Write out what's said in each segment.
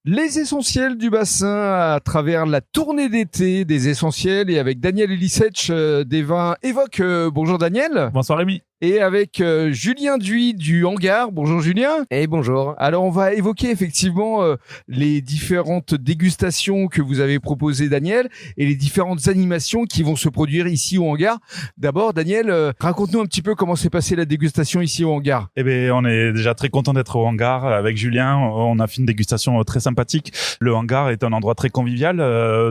Les essentiels du bassin à travers la tournée d'été des essentiels et avec Daniel Elisech des vins Évoque. Bonjour Daniel. Bonsoir Rémi. Et avec Julien Duy du Hangar. Bonjour Julien. Et bonjour. Alors on va évoquer effectivement les différentes dégustations que vous avez proposées Daniel et les différentes animations qui vont se produire ici au Hangar. D'abord Daniel, raconte-nous un petit peu comment s'est passée la dégustation ici au Hangar. Eh bien, on est déjà très content d'être au Hangar avec Julien. On a fait une dégustation très sympathique. Le Hangar est un endroit très convivial.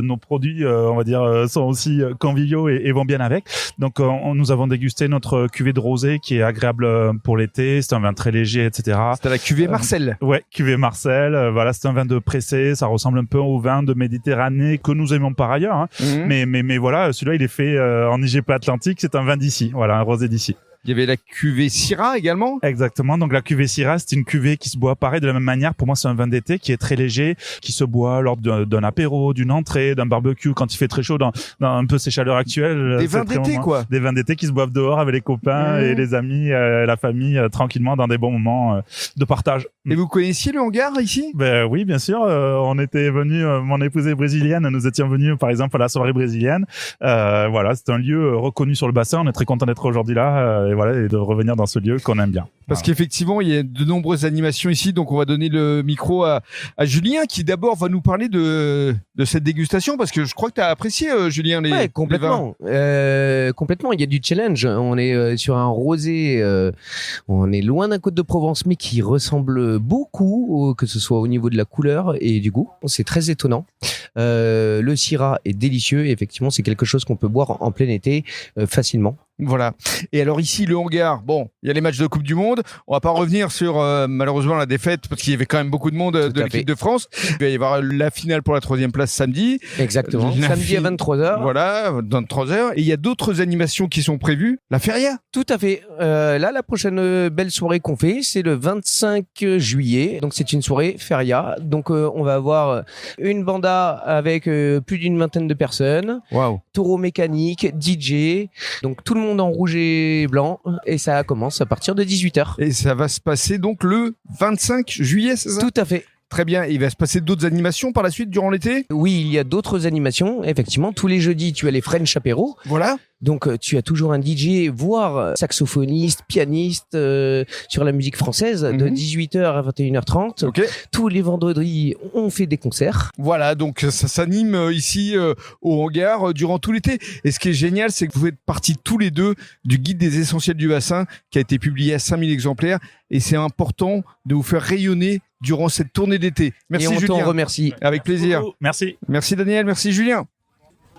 Nos produits, on va dire, sont aussi conviviaux et vont bien avec. Donc nous avons dégusté notre cuvée de rosé qui est agréable pour l'été. C'est un vin très léger, etc. C'était la cuvée Marcel. Ouais, cuvée Marcel. Voilà, c'est un vin de pressé. Ça ressemble un peu au vin de Méditerranée que nous aimons par ailleurs. Hein. Mais voilà, celui-là, il est fait en IGP Atlantique. C'est un vin d'ici. Voilà, un rosé d'ici. Il y avait la cuvée Syrah également. Exactement. Donc la cuvée Syrah, c'est une cuvée qui se boit pareil de la même manière. Pour moi, c'est un vin d'été qui est très léger, qui se boit lors d'un apéro, d'une entrée, d'un barbecue quand il fait très chaud dans un peu ces chaleurs actuelles. Des vins d'été, quoi. Des vins d'été qui se boivent dehors avec les copains et les amis, la famille, tranquillement dans des bons moments de partage. Et vous connaissiez le Hangar ici? Ben oui, bien sûr. On était venus, mon épouse est brésilienne, nous étions venus par exemple à la soirée brésilienne. Voilà, c'est un lieu reconnu sur le bassin. On est très content d'être aujourd'hui là. Voilà, et de revenir dans ce lieu qu'on aime bien. Parce qu'effectivement, il y a de nombreuses animations ici, donc on va donner le micro à Julien, qui d'abord va nous parler de cette dégustation, parce que je crois que tu as apprécié, Julien, les complètement. Complètement, il y a du challenge. On est sur un rosé, on est loin d'un Côte de Provence, mais qui ressemble beaucoup, que ce soit au niveau de la couleur et du goût. C'est très étonnant. Le Syrah est délicieux, et effectivement, c'est quelque chose qu'on peut boire en plein été facilement. Voilà. Et alors ici, le Hangar, bon, il y a les matchs de Coupe du Monde. On va pas revenir sur malheureusement la défaite parce qu'il y avait quand même beaucoup de monde de l'équipe de France. Il va y avoir la finale pour la 3e place samedi. Exactement. Samedi à 23h. Voilà, 23h. Et il y a d'autres animations qui sont prévues. La feria. Tout à fait. Là, la prochaine belle soirée qu'on fait, c'est le 25 juillet. Donc c'est une soirée feria. Donc on va avoir une banda avec plus d'une vingtaine de personnes. Waouh. Taureau mécanique, DJ. Donc tout le monde en rouge et blanc, et ça commence à partir de 18h. Et ça va se passer donc le 25 juillet, c'est ça? Tout à fait. Très bien. Il va se passer d'autres animations par la suite durant l'été? Oui, il y a d'autres animations. Effectivement, tous les jeudis, tu as les French apéros. Voilà. Donc, tu as toujours un DJ, voire saxophoniste, pianiste sur la musique française de 18h à 21h30. Okay. Tous les vendredis, on fait des concerts. Voilà, donc ça s'anime ici au Hangar durant tout l'été. Et ce qui est génial, c'est que vous faites partie tous les deux du guide des essentiels du bassin qui a été publié à 5000 exemplaires. Et c'est important de vous faire rayonner durant cette tournée d'été. Merci Julien. Et on t'en remercie. Avec plaisir. Merci. Merci Daniel, merci Julien.